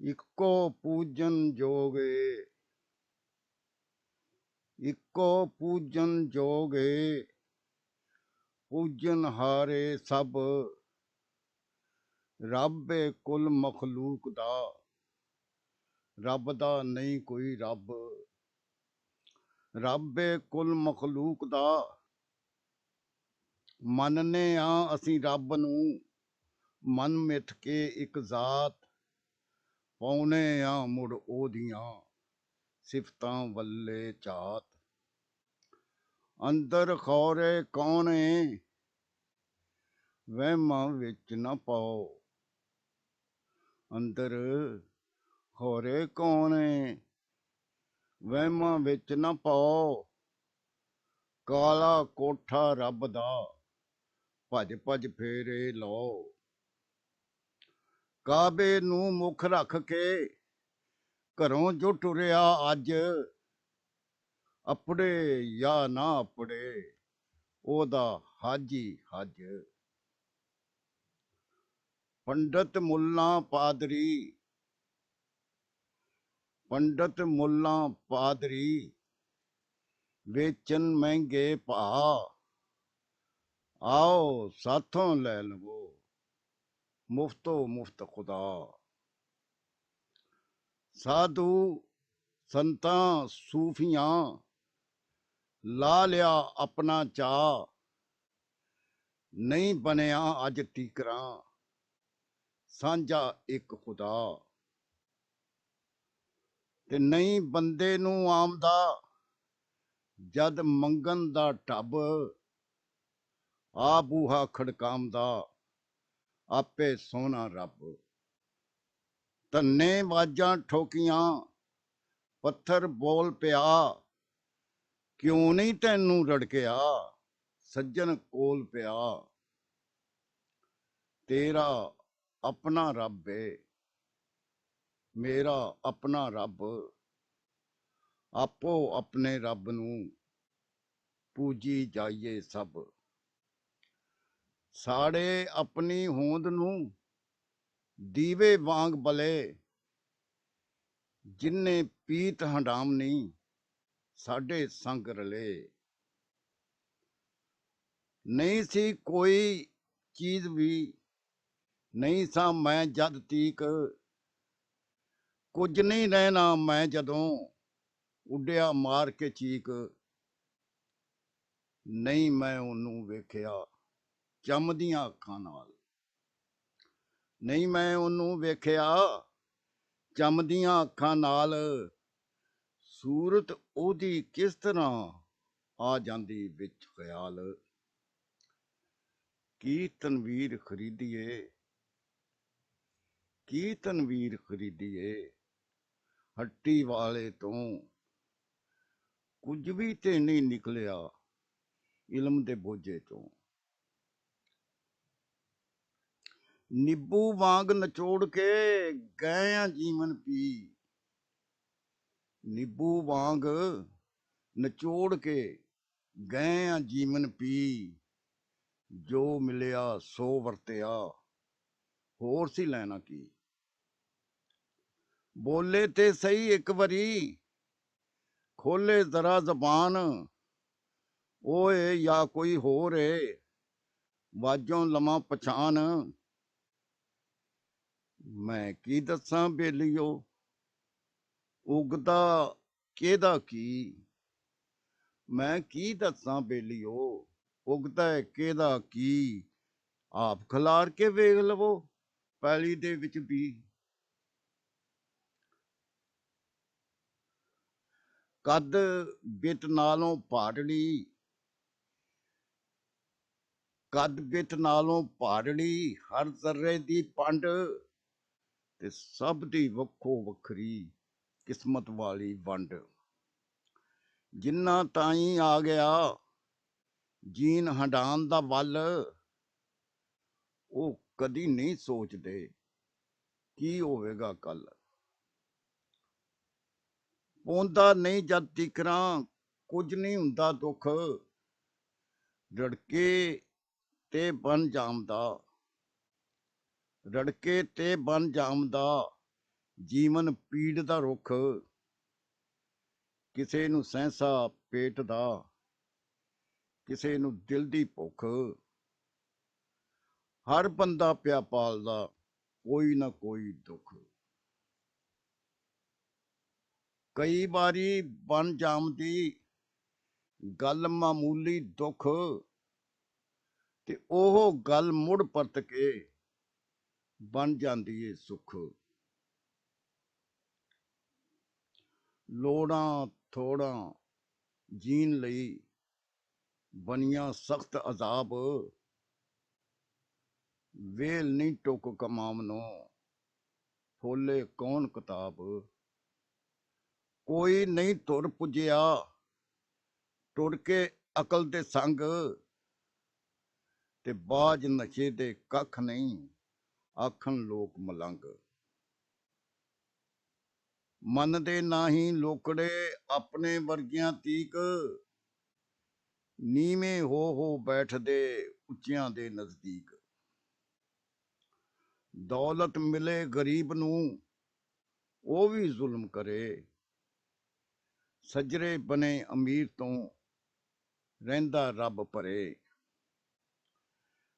Eco पूजन जोगे, eco पूजन जोगे, पूजन हारे सब। रब ए कुल मखलूक दा, रब दा नहीं कोई रब। रब ए कुल मखलूक दा, मनने आ असीं रब नूं मन मिथ के एक जात। पाउने आ मुड़ ओदियां सिफतां वल्ले झात। अंदर खौरे कौन है, वहमां विच न पाओ। अंदर खौरे कौन है, वहमां विच न पाओ। काला कोठा रब दा, भज भज फेरे लो। काबे नूं मुख रख के घरों जो टुरिया अज। अपड़े या ना अपड़े, ओदा हज ही हज। पंडित मुल्ला पादरी, पंडित मुल्ला पादरी, वेचन महंगे भा। आओ साथों लै लवो, मुफ्तो मुफ्त खुदा। साधु संतां सूफियां, ला लिया अपना चा। नहीं बनया अज तीकरा, सांझा एक खुदा। ते नहीं बंदे नूं आमदा, जद मंगन दा ढब। आ बूहा खड़कामदा, आपे सोना रब। धन्ने वाजां ठोकियां, पत्थर बोल पिया। क्यों नहीं तैनू रड़किया, सज्जन कोल पिया। तेरा अपना रब है, मेरा अपना रब। आपो अपने रब नूं पूजी जाइए सब। साड़े अपनी होंद नूं दीवे वांग बले। जिन्ने पीत हंडामनी, साडे संग रले। नहीं सी कोई चीज भी, नहीं सा मैं जद तीक। कुछ नहीं रहना मैं जदों, उड्डिया मार के चीक। नहीं मैं ओनू वेखिया चमदियां अखां नाल। नहीं मैं ओनू वेखिया चमदियां अखां नाल। सूरत ओदी किस तरह आ जांदी विच ख्याल। की तनवीर खरीदिए, की तनवीर खरीदिए, हट्टी वाले तो कुछ भी ते नहीं निकलिया इल्म दे बोझे चों। नींबू वांग नचोड़ के गया जीवन पी। नींबू वांग नचोड़ के गया जीवन पी। जो मिलिया सो वरतिया, होर सी लैना की। बोले ते सही एक वरी, खोले जरा जबान। ओए या कोई होर है, वाजों लमा पछान। मैं की दसां बेलियो, उगदा केदा की। मैं की दसां बेलियो, उगदा केदा की। आप खलार के वेख लवो पैली दे विच भी। कद बिट नालों पाड़ड़ी, कद बिट नालों पाड़ड़ी। हर जर्रे दी पंड, ते सब दी वक्खो वखरी किस्मत वाली वंड। जिन्ना ताई आ गया जीन हंडान दा वल। ਉਹ कदी नहीं सोचते की होवेगा कल। पौंदा नहीं जद तिकरा कुछ नहीं हुंदा दुख। रड़के ते बन जामदा, रड़के ते बन जामदा। ਜੀਵਨ ਪੀੜ ਦਾ ਰੁੱਖ, ਕਿਸੇ ਨੂੰ ਸਹਿਸਾ ਪੇਟ ਦਾ, ਕਿਸੇ ਨੂੰ ਦਿਲ ਦੀ ਭੁੱਖ। ਹਰ ਬੰਦਾ ਪਿਆ ਪਾਲਦਾ ਕੋਈ ਨਾ ਕੋਈ ਦੁੱਖ। ਕਈ ਵਾਰੀ ਬਣ ਜਾਮਦੀ ਗੱਲ ਮਾਮੂਲੀ ਦੁੱਖ, ਤੇ ਉਹ ਗੱਲ ਮੁੜ ਪਰਤ ਕੇ ਬਣ ਜਾਂਦੀ ਏ ਸੁੱਖ। ਲੋੜਾਂ ਥੋੜਾਂ ਜੀਣ ਲਈ ਬਣੀਆਂ ਸਖਤ ਅਜ਼ਾਬ, ਵੇਲ ਨਹੀਂ ਟੁੱਕ ਕਮਾਮ ਨੂੰ ਫੋਲੇ ਕੌਣ ਕਿਤਾਬ। ਕੋਈ ਨਹੀਂ ਤੁਰ ਪੁੱਜਿਆ ਟੁਰ ਕੇ ਅਕਲ ਦੇ ਸੰਗ, ਤੇ ਬਾਜ ਨਸ਼ੇ ਦੇ ਕੱਖ ਨਹੀਂ ਆਖਣ ਲੋਕ ਮਲੰਗ। ਮੰਨਦੇ ਨਾਹੀਂ ਲੋਕੜੇ ਆਪਣੇ ਵਰਗਿਆਂ ਤੀਕ, ਨੀਵੇਂ ਹੋ ਬੈਠਦੇ ਉੱਚਿਆਂ ਦੇ ਨਜ਼ਦੀਕ। ਦੌਲਤ ਮਿਲੇ ਗਰੀਬ ਨੂੰ ਉਹ ਵੀ ਜ਼ੁਲਮ ਕਰੇ, ਸੱਜਰੇ ਬਣੇ ਅਮੀਰ ਤੋਂ ਰਹਿੰਦਾ ਰੱਬ ਭਰੇ।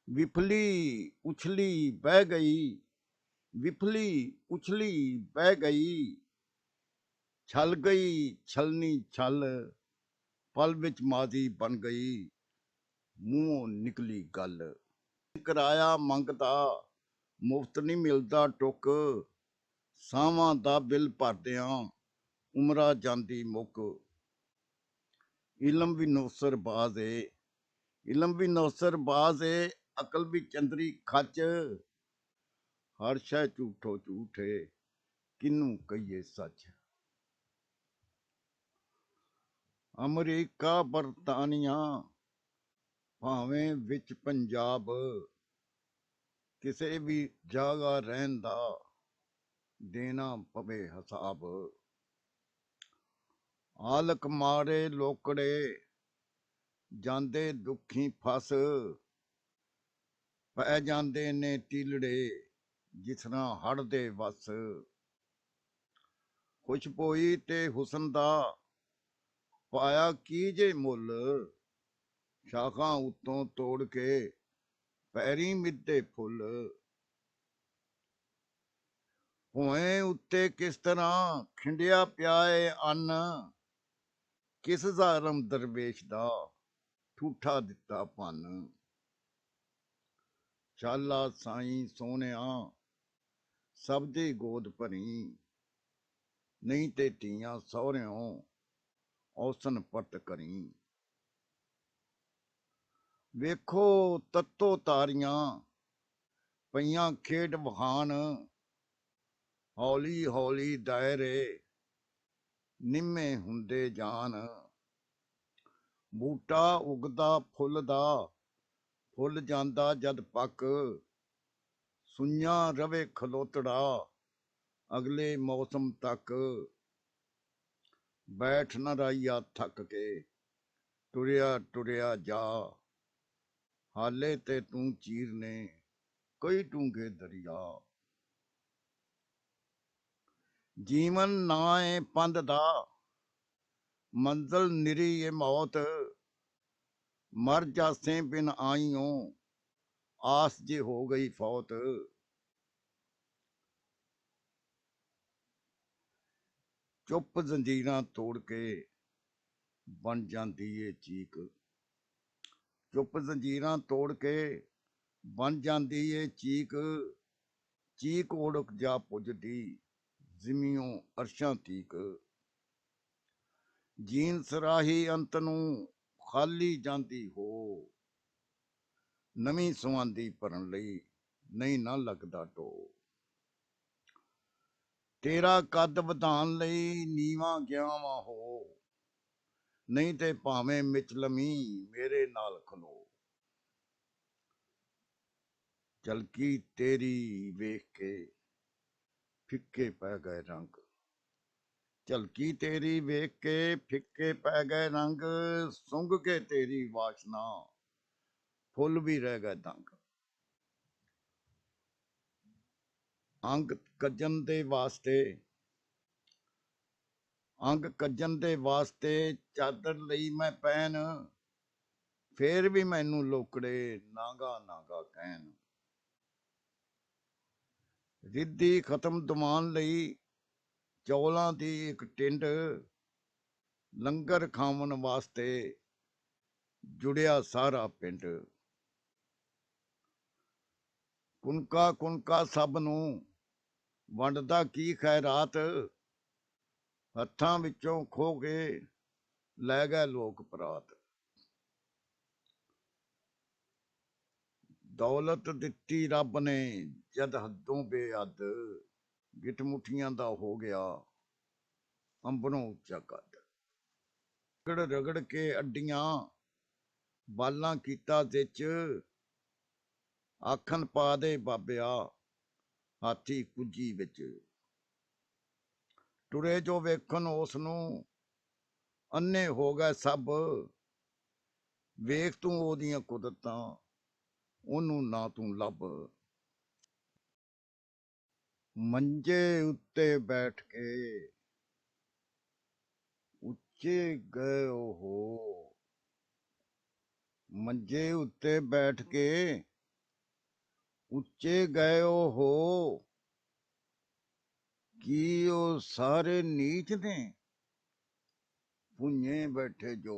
ਵਿਫਲੀ ਉਛਲੀ ਬਹਿ ਗਈ, ਵਿਫਲੀ ਉਛਲੀ ਬਹਿ ਗਈ, ਛਲ ਗਈ ਛਲਨੀ ਛਲ, ਪਲ ਵਿੱਚ ਮਾਜ਼ੀ ਬਣ ਗਈ, ਮੂੰਹੋਂ ਨਿਕਲੀ ਗੱਲ। ਕਿਰਾਇਆ ਮੰਗਦਾ ਮੁਫਤ ਨਹੀਂ ਮਿਲਦਾ ਟੁੱਕ, ਸਾਵਾਂ ਦਾ ਬਿੱਲ ਭਰਦਿਆਂ ਉਮਰਾਂ ਜਾਂਦੀ ਮੁੱਕ। ਇਲਮ ਵੀ ਨੌਸਰ ਬਾਜ਼ ਏ, ਇਲਮ ਵੀ ਨੌਸਰ ਬਾਜ਼ ਏ, ਅਕਲ ਵੀ ਚੰਦਰੀ ਖੱਚ। ਹਰ ਸ਼ੈ ਝੂਠੋ ਝੂਠੇ ਕਿਨੂੰ ਕਹੀਏ ਸੱਚ। ਅਮਰੀਕਾ ਬਰਤਾਨੀਆ ਭਾਵੇਂ ਵਿੱਚ ਪੰਜਾਬ, ਕਿਸੇ ਵੀ ਜਗ੍ਹਾ ਰਹਿਣ ਦਾ ਦੇਣਾ ਪਵੇ ਹਿਸਾਬ। ਆਲਕ ਮਾਰੇ ਲੋਕੜੇ ਜਾਂਦੇ ਦੁੱਖੀ ਫਸ, ਪੈ ਜਾਂਦੇ ਨੇ ਟੀਲੜੇ ਜਿਸ ਤਰ੍ਹਾਂ ਹੜ੍ਹ ਦੇ ਵਸ। ਖੁਸ਼ਬੋਈ ਤੇ ਹੁਸਨ ਦਾ ਪਾਇਆ ਕੀ ਜੇ ਮੁੱਲ, ਸ਼ਾਖਾਂ ਉੱਤੋਂ ਤੋੜ ਕੇ ਪੈਰੀਂ ਮਿੱਧੇ ਫੁੱਲ। ਭੋਏ ਉੱਤੇ ਕਿਸ ਤਰ੍ਹਾਂ ਖਿੰਡਿਆ ਪਿਆ ਏ ਅੰਨ, ਕਿਸ ਜ਼ਾਲਮ ਦਰਵੇਸ਼ ਦਾ ਠੂਠਾ ਦਿੱਤਾ ਭੰਨ। ਚਾਲਾ ਸਾਈਂ ਸੋਹਣਿਆ ਸਭ ਦੀ ਗੋਦ ਭਰੀ, ਨਹੀਂ ਤੇ ਧੀਆਂ ਸਹੁਰਿਓਂ ਔਸਨ ਪਰਤ ਕਰੀ। ਵੇਖੋ ਤੱਤੋ ਤਾਰੀਆਂ ਪਈਆਂ ਖੇਡ ਵਹਾਨ, ਹੌਲੀ ਹੌਲੀ ਦਾਇਰੇ ਨਿੰਮੇ ਹੁੰਦੇ ਜਾਣ। ਬੂਟਾ ਉਗਦਾ ਫੁੱਲ ਦਾ ਫੁੱਲ ਜਾਂਦਾ ਜਦ ਪੱਕ, ਸੁਈਆਂ ਰਵੇ ਖਲੋਤੜਾ ਅਗਲੇ ਮੌਸਮ ਤੱਕ। ਬੈਠ ਨਾ ਰਾਈਆ ਥੱਕ ਕੇ ਟੁਰਿਆ ਟੁਰਿਆ ਜਾ, ਹਾਲੇ ਤੇ ਤੂੰ ਚੀਰਨੇ ਕਈ ਡੂੰਘੇ ਦਰਿਆ। ਜੀਵਨ ਨਾ ਏ ਪੰਧ ਦਾ ਮੰਜ਼ਲ ਨਿਰੀ ਏ ਮੌਤ, ਮਰ ਜਾਸੇ ਬਿਨ ਆਈਓ ਆਸ ਜੇ ਹੋ ਗਈ ਫੌਤ। ਚੁੱਪ ਜ਼ੰਜੀਰਾਂ ਤੋੜ ਕੇ ਬਣ ਜਾਂਦੀ ਏ ਚੀਕ, ਚੁੱਪ ਜ਼ੰਜੀਰਾਂ ਤੋੜ ਕੇ ਬਣ ਜਾਂਦੀ ਏ ਚੀਕ। ਚੀਕ ਓੜਕ ਜਾ ਪੁੱਜਦੀ ਜ਼ਿਮੀਓਂ ਅਰਸ਼ਾਂ ਤੀਕ। ਜੀਨ ਸਰਾਹੀ ਅੰਤ ਨੂੰ ਖਾਲੀ ਜਾਂਦੀ ਹੋ, ਨਵੀਂ ਸੁਆਂਦੀ ਭਰਨ ਲਈ ਨਹੀਂ ਨਾ ਲੱਗਦਾ ਟੋ। ਤੇਰਾ ਕੱਦ ਵਧਾਉਣ ਲਈ ਨੀਵਾਂ ਗਿਆ ਵਾਂ ਹੋ, ਨਹੀਂ ਤੇ ਭਾਵੇਂ ਮਿਚਲਮੀ ਮੇਰੇ ਨਾਲ ਖਲੋ। ਝਲਕੀ ਤੇਰੀ ਵੇਖ ਕੇ ਫਿੱਕੇ ਪੈ ਗਏ ਰੰਗ, ਝਲਕੀ ਤੇਰੀ ਵੇਖ ਕੇ ਫਿੱਕੇ ਪੈ ਗਏ ਰੰਗ। ਸੁੰਘ ਕੇ ਤੇਰੀ ਵਾਸ਼ਨਾ ਫੁੱਲ ਵੀ ਰਹਿ ਗਏ ਦੰਗ। ਅੰਗ ਕੱਜਣ ਦੇ ਵਾਸਤੇ ਚਾਦਰ ਲਈ ਮੈਂ ਪੈਨ, ਫੇਰ ਵੀ ਮੈਨੂੰ ਲੋਕੜੇ ਨਾਗਾ ਨਾਗਾ ਕਹਿਣ। ਰਿੱਧੀ ਖਤਮ ਦਿਵਾਨ ਲਈ ਚੌਲਾਂ ਦੀ ਇੱਕ ਟਿੰਡ, ਲੰਗਰ ਖਾਵਣ ਵਾਸਤੇ ਜੁੜਿਆ ਸਾਰਾ ਪਿੰਡ। ਕੁਨਕਾ ਕੁਨਕਾ ਸਭ ਨੂੰ ਵੰਡਦਾ ਕੀ ਖੈਰਾਤ, ਹੱਥਾਂ ਵਿੱਚੋਂ ਖੋ ਕੇ ਲੈ ਗਏ ਲੋਕ ਪਰਾਤ। ਦੌਲਤ ਦਿੱਤੀ ਰੱਬ ਨੇ ਜਦ ਹੱਦੋਂ ਬੇਹੱਦ, ਗਿੱਠ ਮੁੱਠੀਆਂ ਦਾ ਹੋ ਗਿਆ ਅੰਬਰੋਂ ਉੱਚਾ ਕੱਦ। ਰਗੜ ਰਗੜ ਕੇ ਅੱਡੀਆਂ ਬਾਲਾਂ ਕੀਤਾ ਵਿੱਚ, ਆਖਣ ਪਾ ਦੇ ਬਾਬਿਆ ਹਾਥੀ ਕੁੱਜੀ ਵਿੱਚ। ਟੁਰੇ ਜੋ ਵੇਖਣ ਉਸ ਨੂੰ ਅੰਨੇ ਹੋ ਗਏ ਸਭ, ਵੇਖ ਤੂੰ ਉਹਦੀਆਂ ਕੁਦਰਤਾਂ ਉਹਨੂੰ ਨਾ ਤੂੰ ਲੱਭ। ਮੰਜੇ ਉੱਤੇ ਬੈਠ ਕੇ ਉੱਚੇ ਗਏ ਉਹ, ਮੰਜੇ ਉੱਤੇ ਬੈਠ ਕੇ ਉੱਚੇ ਗਏ ਉਹ, ਕੀ ਉਹ ਸਾਰੇ ਨੀਚ ਨੇ ਪੁੰਨੇ ਬੈਠੇ ਜੋ।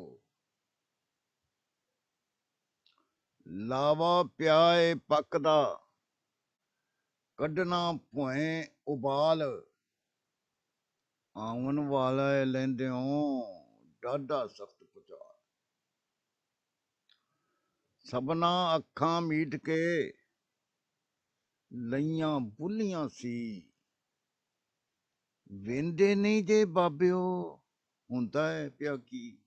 ਲਾਵਾ ਪਿਆ ਏ ਪੱਕਦਾ ਕੱਢਣਾ ਭੋਏ ਉਬਾਲ, ਆਉਣ ਵਾਲਾ ਲੈਂਦਿਓ ਡਾਢਾ ਸਖਤ ਪੁਚਾਲ। ਸਭਨਾ ਅੱਖਾਂ ਮੀਟ ਕੇ ਲਈਆਂ ਬੁੱਲੀਆਂ ਸੀ, ਵੇਂਦੇ ਨਹੀਂ ਜੇ ਬਾਬਿਓ ਹੁੰਦਾ ਹੈ ਪਿਆ ਕੀ।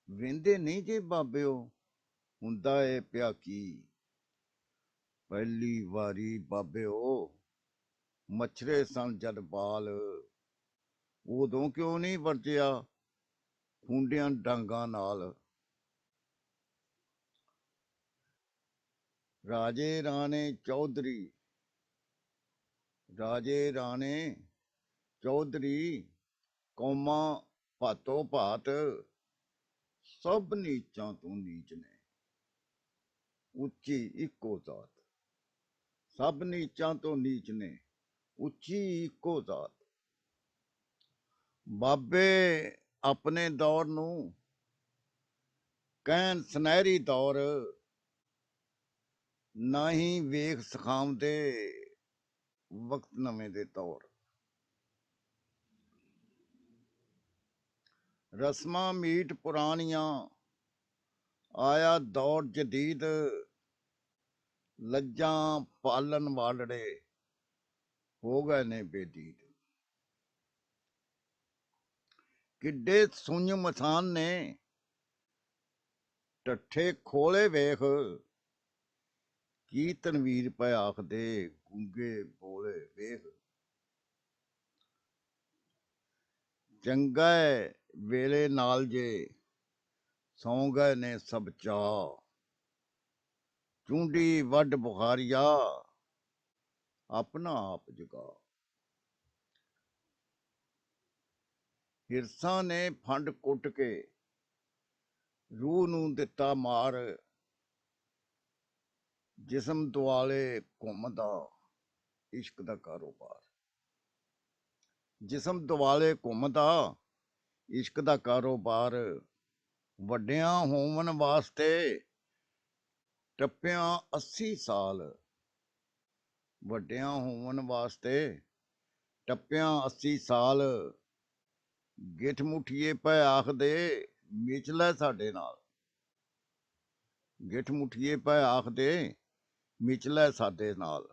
ਵੇਂਦੇ ਨਹੀਂ ਜੇ ਬਾਬਿਓ ਹੁੰਦਾ ਹੈ ਪਿਆ ਕੀ। ਪਹਿਲੀ ਵਾਰੀ ਬਾਬਿਓ ਮੱਛਰੇ ਸਨ ਜਦ ਬਾਲ, ਉਦੋਂ ਕਿਉਂ ਨਹੀਂ ਵਰਜਿਆ ਖੁੰਡਿਆਂ ਡਾਂਗਾਂ ਨਾਲ। ਰਾਜੇ ਰਾਣੇ ਚੌਧਰੀ ਕੌਮਾਂ ਭਾਤੋ ਭਾਤ, ਸਭ ਨੀਚਾਂ ਤੋਂ ਨੀਚ ਨੇ ਉੱਚੀ ਇੱਕੋ ਜ਼ਾਤ। ਸਭ ਨੀਚਾਂ ਤੋਂ ਨੀਚ ਨੇ ਉੱਚੀ ਇੱਕੋ ਜ਼ਾਤ। ਬਾਬੇ ਆਪਣੇ ਦੌਰ ਨੂੰ ਕਹਿਣ ਸੁਨਹਿਰੀ ਦੌਰ, ਨਾ ਹੀ ਵੇਖ ਸਿਖਾਉਂਦੇ ਵਕਤ ਨਵੇਂ ਦੇ ਤੌਰ। ਰਸਮਾਂ ਮੀਟ ਪੁਰਾਣੀਆਂ ਆਇਆ ਦੌਰ ਜਦੀਦ, ਲੱਜਾਂ ਪਾਲਣ ਵਾਲੜੇ ਹੋ ਗਏ ਨੇ ਬੇਦੀਦ। ਕਿੱਡੇ ਸੁੰਝ ਮਸਾਨ ਨੇ ਟੱਠੇ ਖੋਲੇ ਵੇਖ, ਕੀ ਤਨਵੀਰ ਪੈ ਆਖਦੇ ਗੂੰਗੇ ਬੋਲੇ ਵੇਖ। ਚੰਗਾ ਵੇਲੇ ਨਾਲ ਜੇ ਸੌਂ ਗਏ ਨੇ ਸਭ ਚਾਅ, ਚੁੰਡੀ ਵੱਢ ਬੁਖਾਰੀਆ ਆਪਣਾ ਆਪ ਜਗਾ। ਹਿਰਸਾਂ ਨੇ ਫੰਡ ਕੁੱਟ ਕੇ ਰੂਹ ਨੂੰ ਦਿੱਤਾ ਮਾਰ, ਜਿਸਮ ਦੁਆਲੇ ਘੁੰਮਦਾ ਇਸ਼ਕ ਦਾ ਕਾਰੋਬਾਰ। ਜਿਸਮ ਦੁਆਲੇ ਘੁੰਮਦਾ ਇਸ਼ਕ ਦਾ ਕਾਰੋਬਾਰ। ਵੱਡਿਆਂ ਹੋਵਣ ਵਾਸਤੇ ਟੱਪਿਆਂ 80 ਸਾਲ, ਵੱਡਿਆਂ ਹੋਵਣ ਵਾਸਤੇ ਟੱਪਿਆਂ 80 ਸਾਲ। ਗਿੱਠ ਮੁੱਠੀਏ ਪੈ ਆਖਦੇ ਮਿਚ ਲੈ ਸਾਡੇ ਨਾਲ। ਗਿੱਠ ਮੁੱਠੀਏ ਪੈ ਆਖਦੇ ਮਿਚ ਲੈ ਸਾਡੇ ਨਾਲ।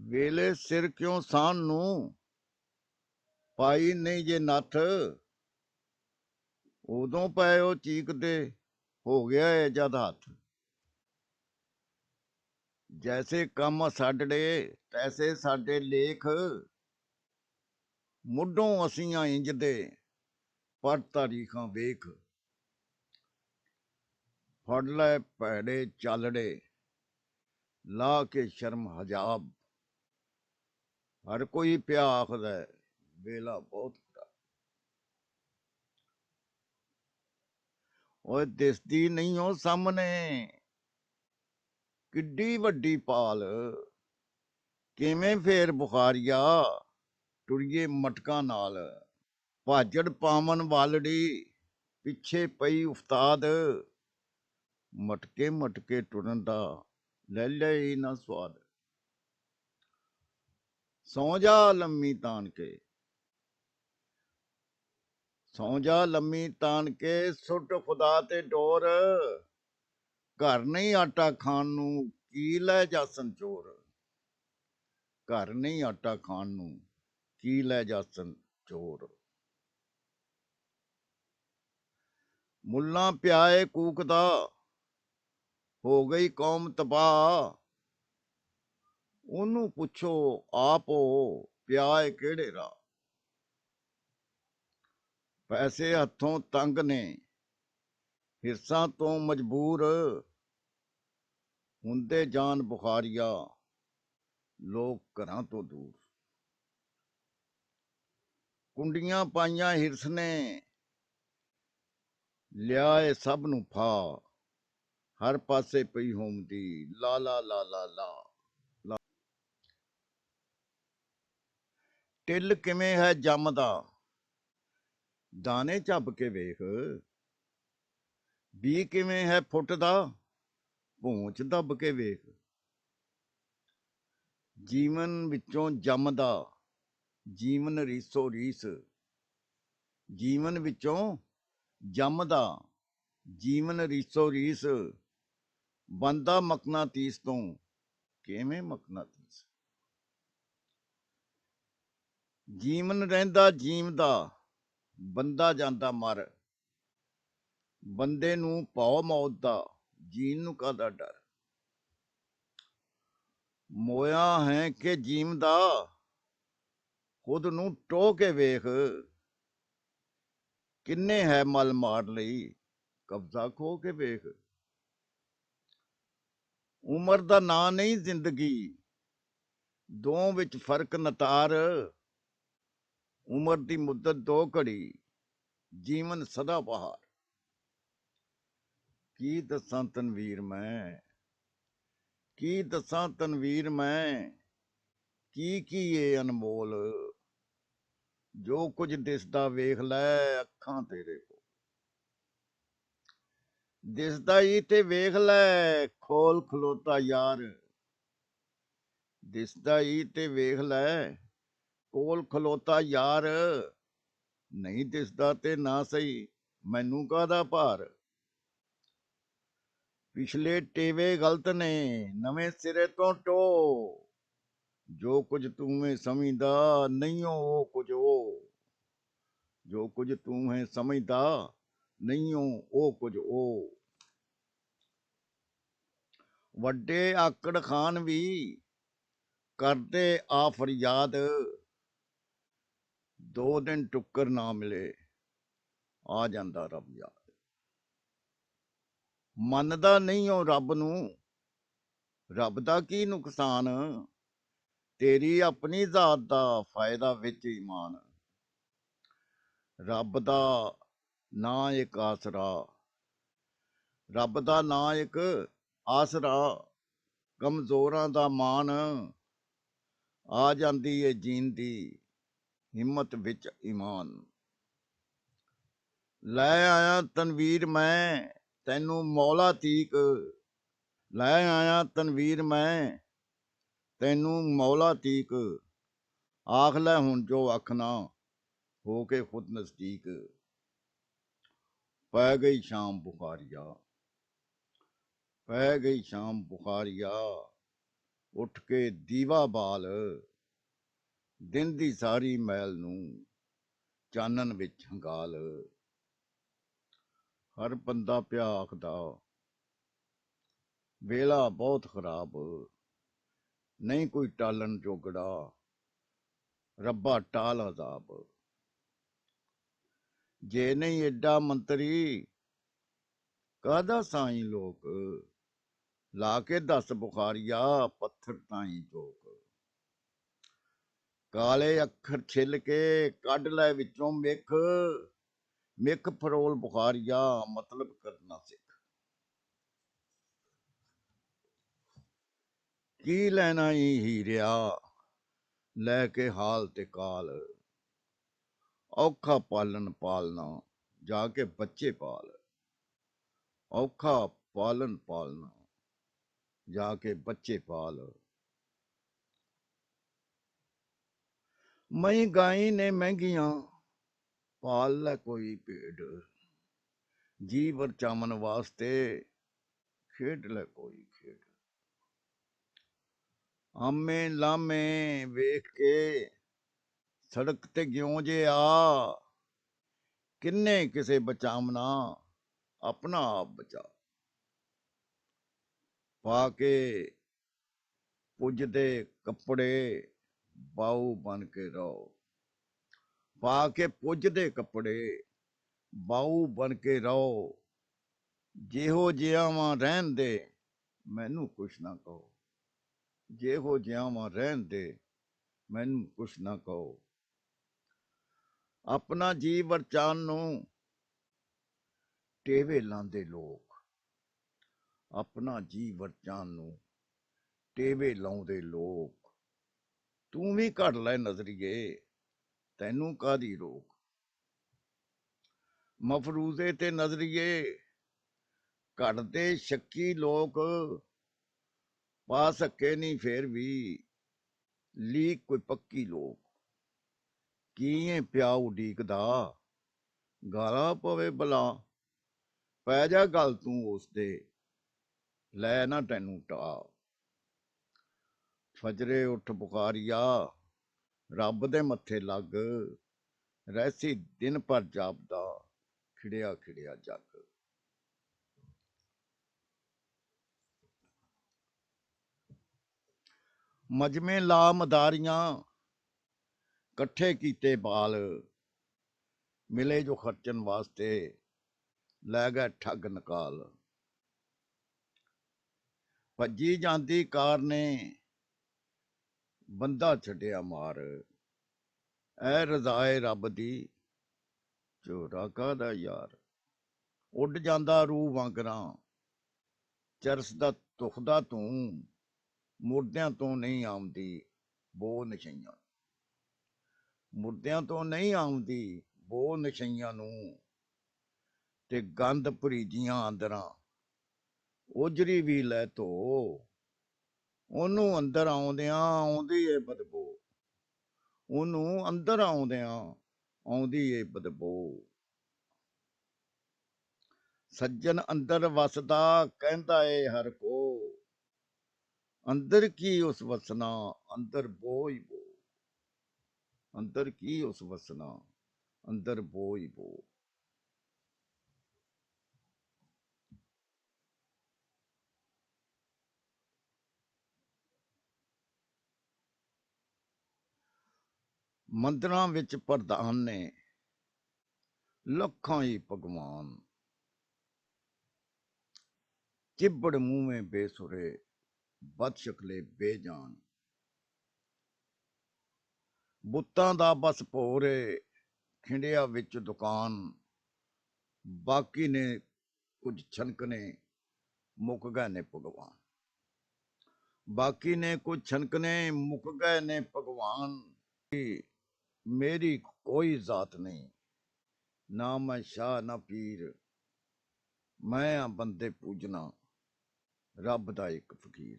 ਵੇਲੇ ਸਿਰ ਕਿਉਂ ਸਾਨ ਨੂੰ ਪਾਈ ਨਹੀਂ ਜੇ ਨੱਥ, ਉਦੋਂ ਪਏ ਉਹ ਚੀਕਦੇ ਹੋ ਗਿਆ ਏ ਜਦ ਹੱਥ। ਜੈਸੇ ਕੰਮ ਸਾਡੇ ਤੈਸੇ ਸਾਡੇ ਲੇਖ, ਮੁੱਢੋਂ ਅਸੀਂ ਇੰਜ ਦੇ ਪਰ ਤਾਰੀਖਾਂ ਵੇਖ। ਫੜ ਲੈ ਭੈੜੇ ਚਾਲੜੇ ला के शर्म हजाब। हर कोई पिया आखदा है वेला बहुत खराब। ओए दिसदी नहीं हो सामने किड्डी वड्डी पाल। किवें फेर बुखारिया टुरिए मटकां नाल। भाजड़ पावन वालड़ी पिछे पई उस्ताद। मटके मटके टुरन दा ले ही ना स्वाद। सौ जा लम्मी तान के, सौ जा लम्मी तान के सुट खुदा ते डोर। घर नहीं आटा खान नू की लै जासन चोर। घर नहीं आटा खान नू की लै जासन चोर। मुल्ला प्याए कूकदा हो गई कौम तबाह। ਉਹਨੂੰ ਪੁੱਛੋ ਆਪ ਉਹ ਪਿਆ ਏ ਕਿਹੜੇ ਰਾਹ। ਪੈਸੇ ਹੱਥੋਂ ਤੰਗ ਨੇ ਹਿਰਸਾਂ ਤੋਂ ਮਜਬੂਰ। ਹੁੰਦੇ ਜਾਨ ਬੁਖਾਰੀਆ ਲੋਕ ਘਰਾਂ ਤੋਂ ਦੂਰ। ਕੁੰਡੀਆਂ ਪਾਈਆਂ ਹਿਰਸ ਨੇ ਲਿਆ ਏ ਸਭ ਨੂੰ ਫਾ। ਹਰ ਪਾਸੇ ਪਈ ਹੋਮਦੀ ਲਾ ਲਾ ਲਾ ਲਾ ਲਾ। ਟਿੱਲ ਕਿਵੇਂ ਹੈ ਜੰਮਦਾ ਦਾਣੇ ਝੱਬ ਕੇ ਵੇਖ। ਬੀ ਕਿਵੇਂ ਹੈ ਫੁੱਟਦਾ ਭੂੰਚ ਦੱਬ ਕੇ ਵੇਖ। ਜੀਵਨ ਵਿੱਚੋਂ ਜੰਮਦਾ ਜੀਵਨ ਰੀਸੋ ਰੀਸ। ਜੀਵਨ ਵਿੱਚੋਂ ਜੰਮਦਾ ਜੀਵਨ ਰੀਸੋ ਰੀਸ। ਬੰਦਾ ਮਕਨਾਤੀਸ ਤੋਂ ਕਿਵੇਂ ਮਕਨਾਤੀਸ। ਜੀਵਨ ਰਹਿੰਦਾ ਜੀਵਦਾ ਬੰਦਾ ਜਾਂਦਾ ਮਰ। ਬੰਦੇ ਨੂੰ ਭੌ ਮੌਤ ਦਾ ਜੀਣ ਨੂੰ ਕਾਹਦਾ ਡਰ। ਮੋਇਆ ਹੈ ਕਿ ਜੀਵਦਾ ਖੁਦ ਨੂੰ ਟੋਹ ਕੇ ਵੇਖ। ਕਿੰਨੇ ਹੈ ਮਲ ਮਾਰ ਲਈ ਕਬਜ਼ਾ ਖੋ ਕੇ ਵੇਖ। ਉਮਰ ਦਾ ਨਾਂ ਨਹੀਂ ਜ਼ਿੰਦਗੀ ਦੋ ਵਿੱਚ ਫਰਕ ਨਤਾਰ। ਉਮਰ ਦੀ ਮੁੱਦਤ ਦੋ ਘੜੀ ਜੀਵਨ ਸਦਾ ਬਹਾਰ। ਕੀ ਦੱਸਾਂ ਤਨਵੀਰ ਮੈਂ ਕੀ ਦੱਸਾਂ ਤਨਵੀਰ ਮੈਂ ਕੀ ਏ ਅਨਮੋਲ। ਜੋ ਕੁਝ ਦਿਸਦਾ ਵੇਖ ਲੈ ਅੱਖਾਂ ਤੇਰੇ ਕੋਲ। ਦਿਸਦਾ ਹੀ ਤੇ ਵੇਖ ਲੈ ਖੋਲ ਖਲੋਤਾ ਯਾਰ। ਦਿਸਦਾ ਹੀ ਤੇ ਵੇਖ ਲੈ ਕੋਲ ਖਲੋਤਾ ਯਾਰ। ਨਹੀਂ ਦਿਸਦਾ ਤੇ ਨਾ ਸਹੀ ਮੈਨੂੰ ਕਾਹਦਾ ਭਾਰ। ਪਿਛਲੇ ਟੇਵੇ ਗਲਤ ਨੇ ਨਵੇਂ ਸਿਰੇ ਤੋਂ ਟੋ। ਜੋ ਕੁਝ ਤੂੰ ਹੈ ਸਮਝਦਾ ਨਹੀਂ ਉਹ ਕੁਝ ਉਹ। ਜੋ ਕੁਝ ਤੂੰ ਹੈ ਸਮਝਦਾ ਨਹੀਂ ਉਹ ਕੁਝ ਉਹ। ਵੱਡੇ ਆਕੜ ਖਾਨ ਵੀ ਕਰਦੇ ਆ ਫਰਿਆਦ। 2 ਦਿਨ ਟੁੱਕਰ ਨਾ ਮਿਲੇ ਆ ਜਾਂਦਾ ਰੱਬ ਯਾਦ। ਮੰਨਦਾ ਨਹੀਂ ਉਹ ਰੱਬ ਨੂੰ ਰੱਬ ਦਾ ਕੀ ਨੁਕਸਾਨ। ਤੇਰੀ ਆਪਣੀ ਜ਼ਾਤ ਦਾ ਫਾਇਦਾ ਵਿੱਚ ਈਮਾਨ। ਰੱਬ ਦਾ ਨਾਂ ਇੱਕ ਆਸਰਾ ਰੱਬ ਦਾ ਨਾਂ ਇੱਕ ਆਸਰਾ। ਕਮਜ਼ੋਰਾਂ ਦਾ ਮਾਨ ਆ ਜਾਂਦੀ ਏ ਜੀਣ ਦੀ ਹਿੰਮਤ ਵਿੱਚ ਈਮਾਨ। ਲੈ ਆਇਆ ਤਨਵੀਰ ਮੈਂ ਤੈਨੂੰ ਮੌਲਾ ਤੀਕ। ਲੈ ਆਇਆ ਤਨਵੀਰ ਮੈਂ ਤੈਨੂੰ ਮੌਲਾ ਤੀਕ। ਆਖ ਲੈ ਹੁਣ ਜੋ ਆਖਣਾ ਹੋ ਕੇ ਖੁਦ ਨਜ਼ਦੀਕ। ਪੈ ਗਈ ਸ਼ਾਮ ਬੁਖਾਰੀਆ ਪੈ ਗਈ ਸ਼ਾਮ ਬੁਖਾਰੀਆ। ਉੱਠ ਕੇ ਦੀਵਾ ਬਾਲ ਦਿਨ ਦੀ ਸਾਰੀ ਮੈਲ ਨੂੰ ਚਾਨਣ ਵਿੱਚ ਹੰਗਾਲ। ਹਰ ਬੰਦਾ ਪਿਆ ਆਖਦਾ ਵੇਲਾ ਬਹੁਤ ਖਰਾਬ। ਨਹੀਂ ਕੋਈ ਟਾਲਣ ਜੋਗੜਾ ਰੱਬਾ ਟਾਲ ਅਜ਼ਾਬ। ਜੇ ਨਹੀਂ ਏਡਾ ਮੰਤਰੀ ਕਾਹਦਾ ਸਾਈਂ ਲੋਕ। ਲਾ ਕੇ ਦੱਸ ਬੁਖਾਰੀਆ ਪੱਥਰ ਤਾਈਂ ਚੋਕ। ਕਾਲੇ ਅੱਖਰ ਛਿੱਲ ਕੇ ਕੱਢ ਲੈ ਵਿੱਚੋਂ ਮਿੱਖ, ਮਿੱਖ ਫਰੋਲ ਬੁਖਾਰੀਆ ਮਤਲਬ ਕਰਨਾ ਸਿੱਖ। ਕੀ ਲੈਣਾ ਈ ਹੀਰਿਆ ਲੈ ਕੇ ਹਾਲ ਤੇ ਕਾਲ, ਔਖਾ ਪਾਲਣ ਪਾਲਣਾ ਜਾ ਕੇ ਬੱਚੇ ਪਾਲ। ਔਖਾ ਪਾਲਣ ਪਾਲਣਾ ਜਾ ਕੇ ਬੱਚੇ ਪਾਲ। ਮਈ ਗਾਈ ਨੇ ਮਹਿੰਗੀਆਂ ਪਾਲ ਲੈ ਕੋਈ ਭੇਡ, ਜੀ ਵਰਚਾਵਨ ਵਾਸਤੇ ਖੇਡ ਲੈ ਕੋਈ ਖੇਡ। ਆਮੇ ਲਾਮੇ ਵੇਖ ਕੇ ਸੜਕ ਤੇ ਗਿਉਂ ਜੇ ਆ, ਕਿੰਨੇ ਕਿਸੇ ਬਚਾਵਣਾ ਆਪਣਾ ਆਪ ਬਚਾ। ਪਾ ਕੇ ਪੁੱਜਦੇ ਕੱਪੜੇ ਬਾਊ ਬਣ ਕੇ ਰਹੋ। ਪਾ ਕੇ ਪੁੱਜਦੇ ਕੱਪੜੇ ਬਾਊ ਬਣ ਕੇ ਰਹੋ। ਜਿਹੋ ਜਿਹਾ ਵਾਂ ਰਹਿਣ ਦੇ ਮੈਨੂੰ ਕੁਛ ਨਾ ਕਹੋ। ਜਿਹੋ ਜਿਹਾ ਵਾਂ ਰਹਿਣ ਦੇ ਮੈਨੂੰ ਕੁਛ ਨਾ ਕਹੋ। ਆਪਣਾ ਜੀ ਵਰਚਾਨ ਨੂੰ ਟੇਵੇ ਲਾਉਂਦੇ ਲੋਕ। ਆਪਣਾ ਜੀ ਵਰਚਾਨ ਨੂੰ ਟੇਵੇ ਲਾਉਂਦੇ ਲੋਕ। ਤੂੰ ਵੀ ਘੜ ਲੈ ਨਜ਼ਰੀਏ, ਤੈਨੂੰ ਕਾਹਦੀ ਰੋਕ। ਮਫਰੂਜ਼ੇ ਤੇ ਨਜ਼ਰੀਏ ਘੜਦੇ ਸ਼ੱਕੀ ਲੋਕ, ਪਾ ਸਕੇ ਨਹੀਂ ਫੇਰ ਵੀ ਲੀਕ ਕੋਈ ਪੱਕੀ ਲੋਕ। ਕੀ ਪਿਆ ਉਡੀਕਦਾ ਗਾਲਾਂ ਪਵੇ ਬਲਾ, ਪੈ ਜਾ ਗੱਲ ਤੂੰ ਉਸਦੇ ਲੈ ਨਾ ਤੈਨੂੰ ਟਾ। ਫਜਰੇ ਉੱਠ ਬੁਖਾਰੀਆ ਰੱਬ ਦੇ ਮੱਥੇ ਲੱਗ, ਰਹਿਸੀ ਦਿਨ ਭਰ ਜਾਪਦਾ ਖਿੜਿਆ ਖਿੜਿਆ ਜੱਗ। ਮਜਮੇ ਲਾ ਮਦਾਰੀਆਂ ਇਕੱਠੇ ਕੀਤੇ ਬਾਲ, ਮਿਲੇ ਜੋ ਖਰਚਣ ਵਾਸਤੇ ਲੈ ਗਏ ਠੱਗ ਨਕਾਲ। ਭੱਜੀ ਜਾਂਦੀ ਕਾਰ ਨੇ ਬੰਦਾ ਛੱਡਿਆ ਮਾਰ, ਐ ਰਜ਼ਾਏ ਰੱਬ ਦੀ ਝੋਰਾ ਕਾਹਦਾ ਯਾਰ। ਉੱਡ ਜਾਂਦਾ ਰੂਹ ਵਾਂਗਰਾਂ ਚਰਸਦਾ ਤੁਖਦਾ ਤੂੰ, ਮੁਰਦਿਆਂ ਤੋਂ ਨਹੀਂ ਆਉਂਦੀ ਬੋ ਨਸ਼ਈਆਂ। ਮੁਰਦਿਆਂ ਤੋਂ ਨਹੀਂ ਆਉਂਦੀ ਬੋ ਨਸ਼ਈਆਂ ਨੂੰ, ਤੇ ਗੰਦ ਭਰੀਜੀਆਂ ਅੰਦਰਾਂ ਉਜਰੀ ਵੀ ਲੈ ਧੋ। ਉਹਨੂੰ ਅੰਦਰ ਆਉਂਦਿਆਂ ਆਉਂਦੀ ਏ ਬਦਬੂ, ਉਹਨੂੰ ਅੰਦਰ ਆਉਂਦਿਆਂ ਆਉਂਦੀ ਏ ਬਦਬੂ। ਸੱਜਣ ਅੰਦਰ ਵਸਦਾ ਕਹਿੰਦਾ ਏ ਹਰ ਕੋ, ਅੰਦਰ ਕੀ ਉਸ ਵਸਣਾ ਅੰਦਰ ਬੋ ਹੀ ਬੋ। ਅੰਦਰ ਕੀ ਉਸ ਵਸਣਾ ਅੰਦਰ ਬੋ ਹੀ ਬੋ। ਮੰਦਰਾਂ ਵਿੱਚ ਪ੍ਰਧਾਨ ਨੇ ਲੱਖਾਂ ਹੀ ਭਗਵਾਨ, ਚਿੱਬੜ ਮੂੰਵੇਂ ਬੇਸੁਰੇ ਬਦਸ਼ਕਲੇ ਬੇਜਾਨ। ਬੁੱਤਾਂ ਦਾ ਬਸ ਭੋਰੇ ਖਿੰਡਿਆ ਵਿੱਚ ਦੁਕਾਨ, ਬਾਕੀ ਨੇ ਕੁਝ ਛਨਕਨੇ ਮੁੱਕ ਗਏ ਨੇ ਭਗਵਾਨ। ਬਾਕੀ ਨੇ ਕੁਝ ਛਨਕਨੇ ਮੁੱਕ ਗਏ ਨੇ ਭਗਵਾਨ। ਮੇਰੀ ਕੋਈ ਜ਼ਾਤ ਨਹੀਂ, ਨਾ ਮੈਂ ਸ਼ਾਹ ਨਾ ਪੀਰ, ਮੈਂ ਆ ਬੰਦੇ ਪੂਜਣਾ ਰੱਬ ਦਾ ਇੱਕ ਫਕੀਰ।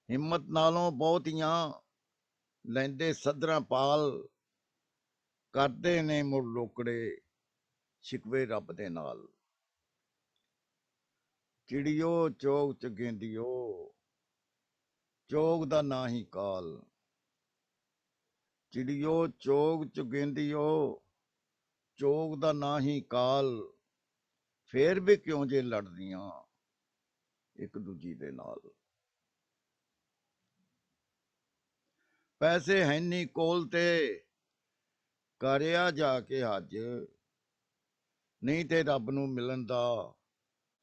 ਹਿੰਮਤ ਨਾਲੋਂ ਬਹੁਤੀਆਂ ਲੈਂਦੇ ਸਦਰਾਂ ਪਾਲ, ਕਰਦੇ ਨੇ ਮੁੜ ਲੋਕੜੇ ਸ਼ਿਕਵੇ ਰੱਬ ਦੇ ਨਾਲ। ਚਿੜੀਓ ਚੋਗ ਚ ਗੇਂਦੀਓ ਚੋਗ ਦਾ ਨਾ ਹੀ ਕਾਲ। ਚਿੜੀਓ ਚੋਗ ਚ ਗੇਂਦੀਓ ਚੋਗ ਦਾ ਨਾ ਹੀ ਕਾਲ, ਫੇਰ ਵੀ ਕਿਉਂ ਜੇ ਲੜਦੀਆਂ ਇੱਕ ਦੂਜੀ ਦੇ ਨਾਲ। ਪੈਸੇ ਹੈਨੀ ਕੋਲ ਤੇ ਕਰਿਆ ਜਾ ਕੇ ਹੱਜ, ਨਹੀਂ ਤੇ ਰੱਬ ਨੂੰ ਮਿਲਣ ਦਾ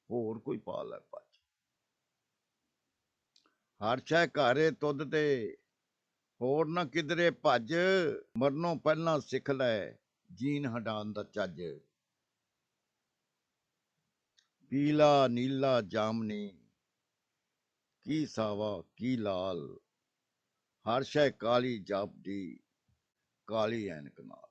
ਹੋਰ ਕੋਈ ਪਾਲ ਹੈ ਭੱਜ। ਹਰ ਸ਼ੈ ਘਾਰੇ ਤੁਧ ਤੇ ਹੋਰ ਨਾ ਕਿਧਰੇ ਭੱਜ, ਮਰਨੋਂ ਪਹਿਲਾਂ ਸਿੱਖ ਲੈ ਜੀਨ ਹਟਾਉਣ ਦਾ ਚੱਜ। ਪੀਲਾ ਨੀਲਾ ਜਾਮਨੀ ਕੀ ਸਾਵਾ ਕੀ ਲਾਲ, ਹਰ ਸ਼ੈ ਕਾਲੀ ਜਾਪਦੀ ਕਾਲੀ ਐਨਕ ਨਾਲ।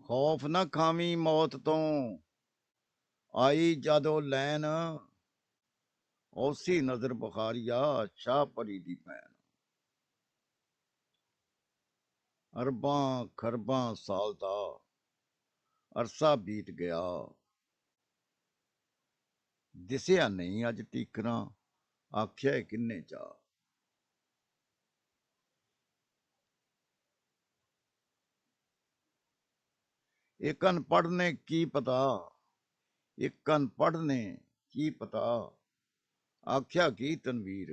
ਖੌਫ ਨਾ ਖਾਵੀਂ ਮੌਤ ਤੋਂ, ਆਈ ਜਦੋਂ ਲੈਣ, ਔਸੀ ਨਜ਼ਰ ਬੁਖਾਰੀਆ ਸ਼ਾਹ ਪਰੀ ਦੀ ਭੈਣ। ਅਰਬਾਂ ਖਰਬਾਂ ਸਾਲ ਦਾ ਅਰਸਾ ਬੀਤ ਗਿਆ, ਦਿਸਿਆ ਨਹੀਂ ਅੱਜ ਤੀਕਰਾਂ ਆਖਿਆ ਕਿੰਨੇ ਚਾ। ਇੱਕ ਅਨਪੜ੍ਹ ਨੇ ਕੀ ਪਤਾ, ਇੱਕ ਅਨਪੜ੍ਹ ਨੇ ਕੀ ਪਤਾ, ਆਖਿਆ ਕੀ ਤਨਵੀਰ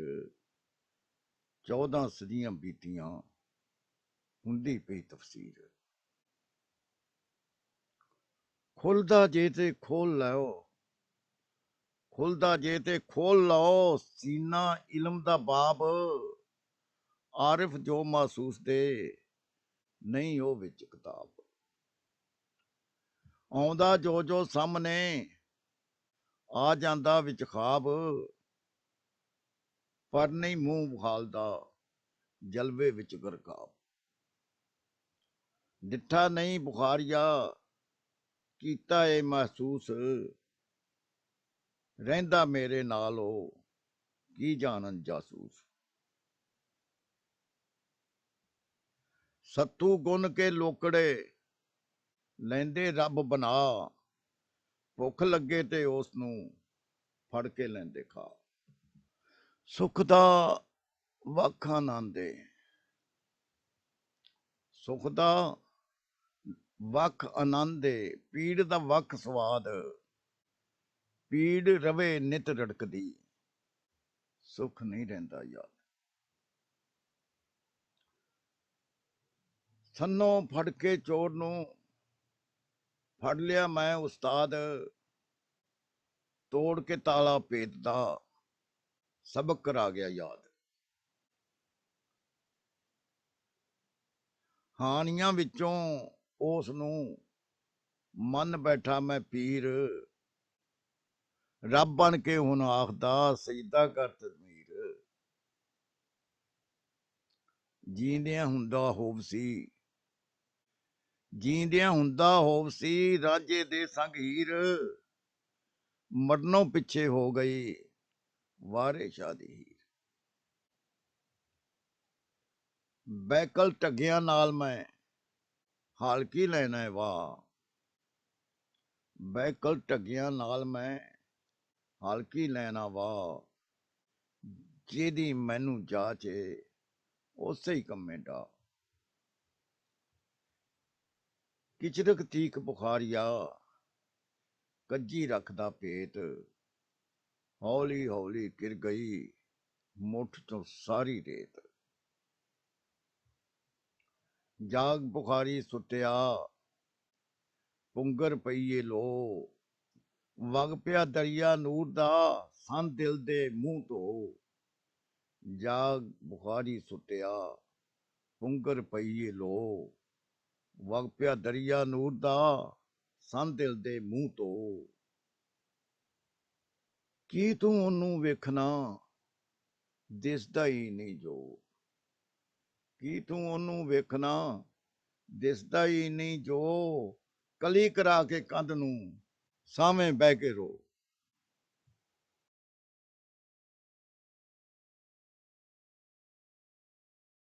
14 ਸਦੀਆਂ ਬੀਤੀਆਂ ਹੁੰਦੀ ਪਈ ਤਫਸੀਰ। ਖੁੱਲਦਾ ਜੇ ਤੇ ਖੋਲ ਲਓ, ਖੁੱਲਦਾ ਜੇ ਤੇ ਖੋਲ ਲਓ ਸੀਨਾ ਇਲਮ ਦਾ ਬਾਬ, ਆਰਿਫ ਜੋ ਮਹਿਸੂਸ ਦੇ ਨਹੀਂ ਉਹ ਵਿੱਚ ਕਿਤਾਬ। ਆਉਂਦਾ ਜੋ ਜੋ ਸਾਹਮਣੇ ਆ ਜਾਂਦਾ ਵਿੱਚ ਖਾਬ, ਪਰ ਨਹੀਂ ਮੂੰਹ ਵਿਖਾਲਦਾ ਜਲਵੇ ਵਿੱਚ ਗਰਕਾਬ। ਡਿੱਠਾ ਨਹੀਂ ਬੁਖਾਰੀਆ ਕੀਤਾ ਏ ਮਹਿਸੂਸ, ਰਹਿੰਦਾ ਮੇਰੇ ਨਾਲ ਉਹ ਕੀ ਜਾਣਨ ਜਾਸੂਸ। ਸੱਤੂ ਗੁੰਨ ਕੇ ਲੋਕੜੇ ਲੈਂਦੇ ਰੱਬ ਬਣਾ, ਭੁੱਖ ਲੱਗੇ ਤੇ ਉਸ ਨੂੰ ਫੜ ਕੇ ਲੈਂਦੇ ਖਾ। ਸੁੱਖ ਦਾ ਵੱਖ ਆਨੰਦ ਏ, ਸੁੱਖ ਦਾ ਵੱਖ ਆਨੰਦ ਏ, ਪੀੜ ਦਾ ਵੱਖ ਸਵਾਦ, ਪੀੜ ਰਵੇ ਨਿਤ ਰੜਕਦੀ ਸੁੱਖ ਨਹੀਂ ਰਹਿੰਦਾ ਯਾਦ। ਸੰਨੋਂ ਫੜ ਕੇ ਚੋਰ ਨੂੰ ਫੜ ਲਿਆ ਮੈਂ ਉਸਤਾਦ, ਤੋੜ ਕੇ ਤਾਲਾ ਭੇਤ ਦਾ ਸਬਕ ਕਰਾ ਗਿਆ ਯਾਦ। ਹਾਨੀਆਂ ਵਿੱਚੋਂ ਉਸ ਨੂੰ ਮੰਨ ਬੈਠਾ ਮੈਂ ਪੀਰ, ਰੱਬ ਬਣ ਕੇ ਹੁਣ ਆਖਦਾ ਸਜਦਾ ਕਰ ਤਜ਼ਮੀਰ। ਜੀਂਦਿਆਂ ਹੁੰਦਾ ਹੋਵ ਸੀ, ਜੀਂਦਿਆਂ ਹੁੰਦਾ ਹੋਵ ਸੀ ਰਾਜੇ ਦੇ ਸੰਗ ਹੀਰ, ਮਰਨੋਂ ਪਿੱਛੇ ਹੋ ਗਈ ਵਾਰੇ ਸ਼ਾਹ ਦੀ ਹੀਰ। ਬੈਕਲ ਢੱਗਿਆਂ ਨਾਲ ਮੈਂ ਹਾਲ ਕੀ ਲੈਣਾ ਹੈ ਵਾਹ, ਬੈਕਲ ਢੱਗਿਆਂ ਨਾਲ ਮੈਂ ਹਾਲ ਕੀ ਲੈਣਾ ਵਾਹ, ਜਿਹਦੀ ਮੈਨੂੰ ਜਾਚ ਏ ਉਸੇ ਹੀ ਕੰਮੇ ਡਾ। ਕਿਚਰਕ ਤੀਕ ਬੁਖਾਰੀਆ ਕੱਜੀ ਰੱਖਦਾ ਭੇਤ, ਹੌਲੀ ਹੌਲੀ ਕਿਰ ਗਈ ਮੁੱਠ ਚੋਂ ਸਾਰੀ ਰੇਤ। ਜਾਗ ਬੁਖਾਰੀ ਸੁੱਤਿਆ ਪੁੰਗਰ ਪਈਏ ਲੋ, ਵਗ ਪਿਆ ਦਰਿਆ ਨੂਰ ਦਾ ਸੰਨ ਦਿਲ ਦੇ ਮੂੰਹ ਤੋਂ। ਜਾਗ ਬੁਖਾਰੀ ਸੁੱਤਿਆ ਪੁੰਗਰ ਪਈਏ ਲੋ, ਵਗ ਪਿਆ ਦਰਿਆ ਨੂਰ ਦਾ ਸੰਨ ਦਿਲ ਦੇ ਮੂੰਹ ਤੋਂ। ਕੀ ਤੂੰ ਉਹਨੂੰ ਵੇਖਣਾ ਦਿਸਦਾ ਹੀ ਨਹੀਂ ਜੋ, ਕੀ ਤੂੰ ਉਹਨੂੰ ਵੇਖਣਾ ਦਿਸਦਾ ਹੀ ਨਹੀਂ ਜੋ, ਕਲੀ ਕਰਾ ਕੇ ਕੰਧ ਨੂੰ ਸਾਵੇਂ ਬਹਿ ਕੇ ਰੋ।